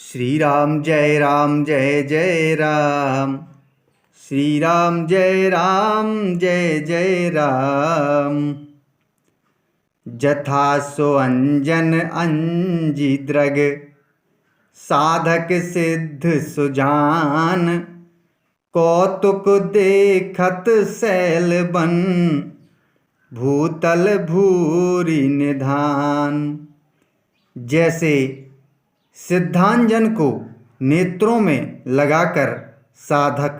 श्री राम जय जय राम। श्री राम जय जय राम। जथा सो अंजन अंजी द्रग, साधक सिद्ध सुजान। कौतुक देखत सैल बन, भूतल भूरि निधान। जैसे सिद्धांजन को नेत्रों में लगाकर साधक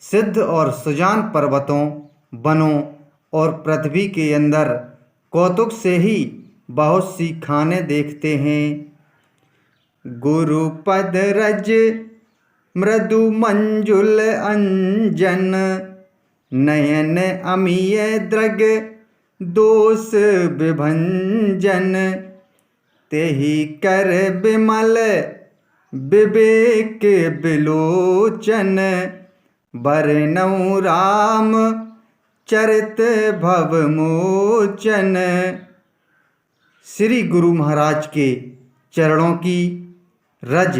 सिद्ध और सुजान पर्वतों, वनों और पृथ्वी के अंदर कौतुक से ही बहुत सी खाने देखते हैं। गुरुपद रज मृदु मंजुल अंजन, नयन अमीय द्रग दोष विभंजन। तेहि कर बिमल विवेक बिलोचन, बरनउँ राम चरित भव मोचन। श्री गुरु महाराज के चरणों की रज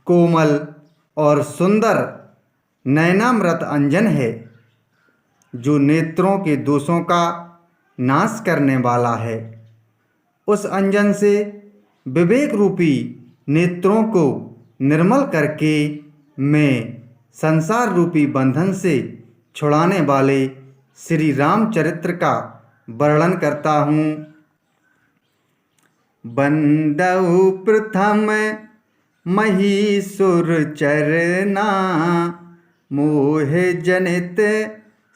कोमल और सुंदर नयनामृत अंजन है, जो नेत्रों के दोषों का नाश करने वाला है। उस अंजन से विवेक रूपी नेत्रों को निर्मल करके मैं संसार रूपी बंधन से छुड़ाने वाले श्री रामचरित्र का वर्णन करता हूँ। बंदउ प्रथम महीसुर चरना, मोह जनित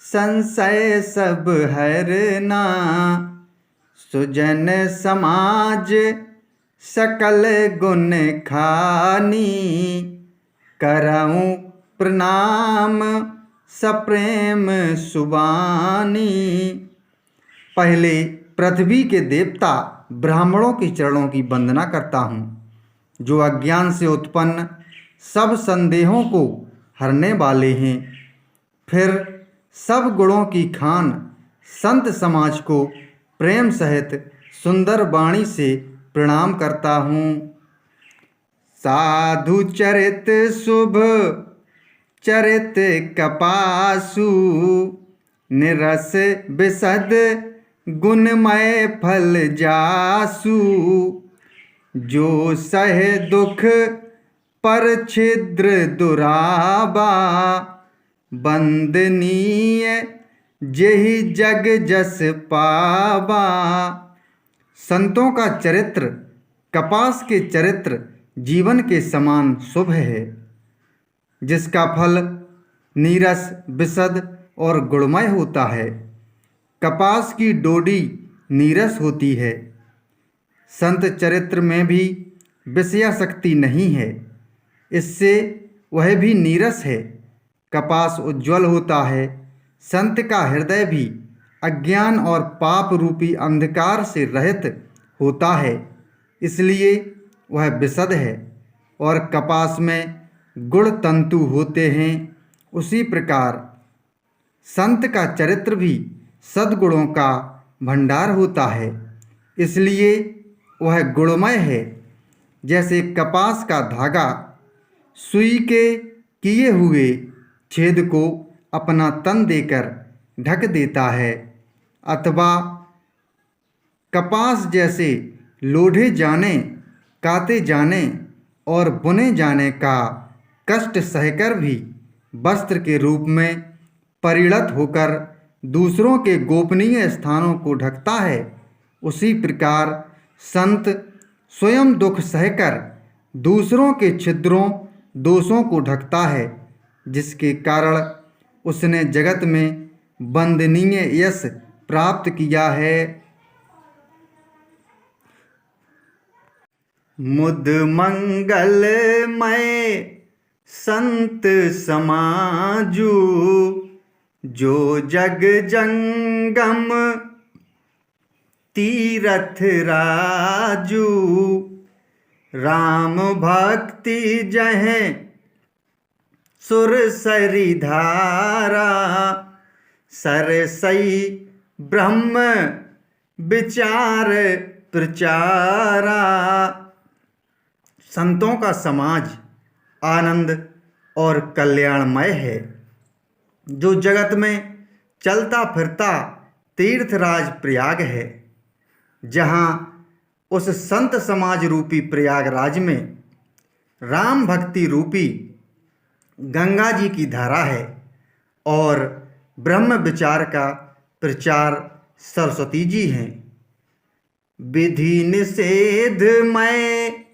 संशय सब हरना। सुजन समाज सकल गुण खानी, करऊँ प्रणाम सप्रेम सुबानी। पहले पृथ्वी के देवता ब्राह्मणों के चरणों की वंदना करता हूँ, जो अज्ञान से उत्पन्न सब संदेहों को हरने वाले हैं। फिर सब गुणों की खान संत समाज को प्रेम सहित सुंदर वाणी से प्रणाम करता हूँ। साधु चरित शुभ चरित कपासु, निरस विशद गुणमय फल जासु। जो सह दुख पर छिद्र दुराबा, वंदनीय जेहि जग जस पावा। संतों का चरित्र कपास के चरित्र जीवन के समान शुभ है, जिसका फल नीरस विशद और गुणमय होता है। कपास की डोडी नीरस होती है। संत चरित्र में भी विषयासक्ति नहीं है, इससे वह भी नीरस है। कपास उज्ज्वल होता है। संत का हृदय भी अज्ञान और पाप रूपी अंधकार से रहित होता है, इसलिए वह विशद है। और कपास में गुण तंतु होते हैं। उसी प्रकार संत का चरित्र भी सद्गुणों का भंडार होता है, इसलिए वह गुणमय है। जैसे कपास का धागा सुई के किए हुए छेद को अपना तन देकर ढक देता है, अथवा कपास जैसे लोढ़े जाने, काते जाने और बुने जाने का कष्ट सहकर भी वस्त्र के रूप में परिणत होकर दूसरों के गोपनीय स्थानों को ढकता है, उसी प्रकार संत स्वयं दुख सहकर दूसरों के छिद्रों दोषों को ढकता है, जिसके कारण उसने जगत में वंदनीय यश प्राप्त किया है। मुद मंगलमय संत समाजू, जो जग जंगम तीरथ राजू। राम भक्ति जहें सुर सरी धारा, सरसई ब्रह्म विचार प्रचारा। संतों का समाज आनंद और कल्याणमय है। जो जगत में चलता फिरता तीर्थराज प्रयाग है, जहाँ उस संत समाज रूपी प्रयागराज में राम भक्ति रूपी गंगा जी की धारा है और ब्रह्म विचार का प्रचार सरस्वती जी हैं। विधि निषेध में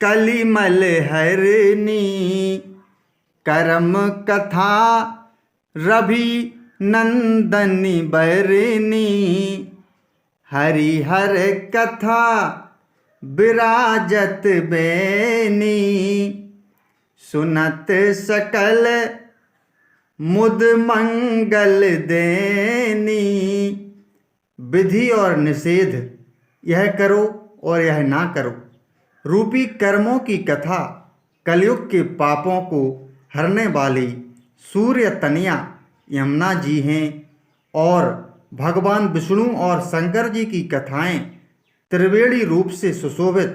कलिमल हरनी, कर्म कथा रवि नंदनी बरनी, हरिहर कथा विराजत बैनी, सुनत सकल मुद मंगल देनी। विधि और निषेध, यह करो और यह ना करो रूपी कर्मों की कथा कलयुग के पापों को हरने वाली सूर्य तनया यमुना जी हैं और भगवान विष्णु और शंकर जी की कथाएं त्रिवेणी रूप से सुशोभित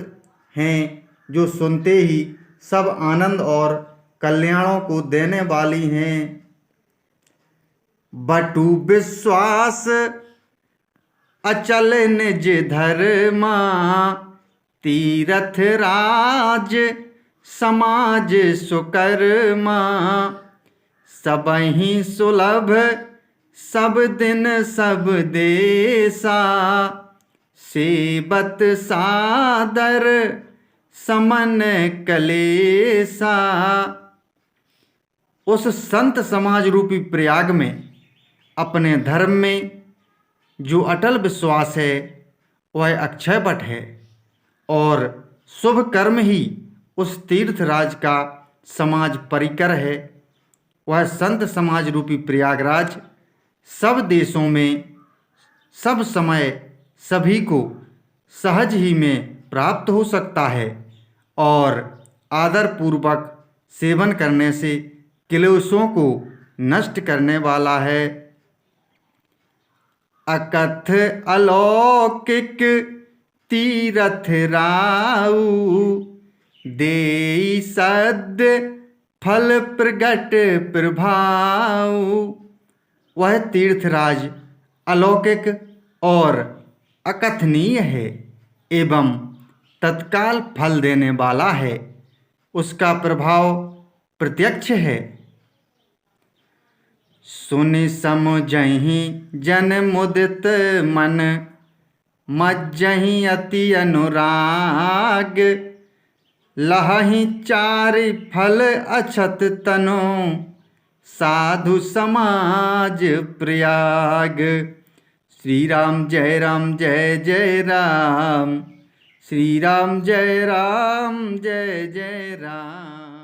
हैं, जो सुनते ही सब आनंद और कल्याणों को देने वाली हैं। बटु विश्वास अचल निज धर्मा, तीरथ राज समाज सुकर्मा, सबहि सुलभ सब दिन सब देसा, सेबत सादर समन कलेसा। उस संत समाज रूपी प्रयाग में अपने धर्म में जो अटल विश्वास है वह अक्षय वट है और शुभ कर्म ही उस तीर्थराज का समाज परिकर है। वह संत समाज रूपी प्रयागराज सब देशों में सब समय सभी को सहज ही में प्राप्त हो सकता है और आदर पूर्वक सेवन करने से क्लेशों को नष्ट करने वाला है। अकथ अलौकिक तीरथ राऊ, देई सद्य फल प्रगट प्रभाऊ। वह तीर्थराज अलौकिक और अकथनीय है एवं तत्काल फल देने वाला है। उसका प्रभाव प्रत्यक्ष है। सुनि समझहि जन मुदित मन, मज्जहि अति अनुराग, लहहि चारि फल अछत तनो, साधु समाज प्रयाग। श्री राम जय राम जय जय राम, श्री राम जय जय राम।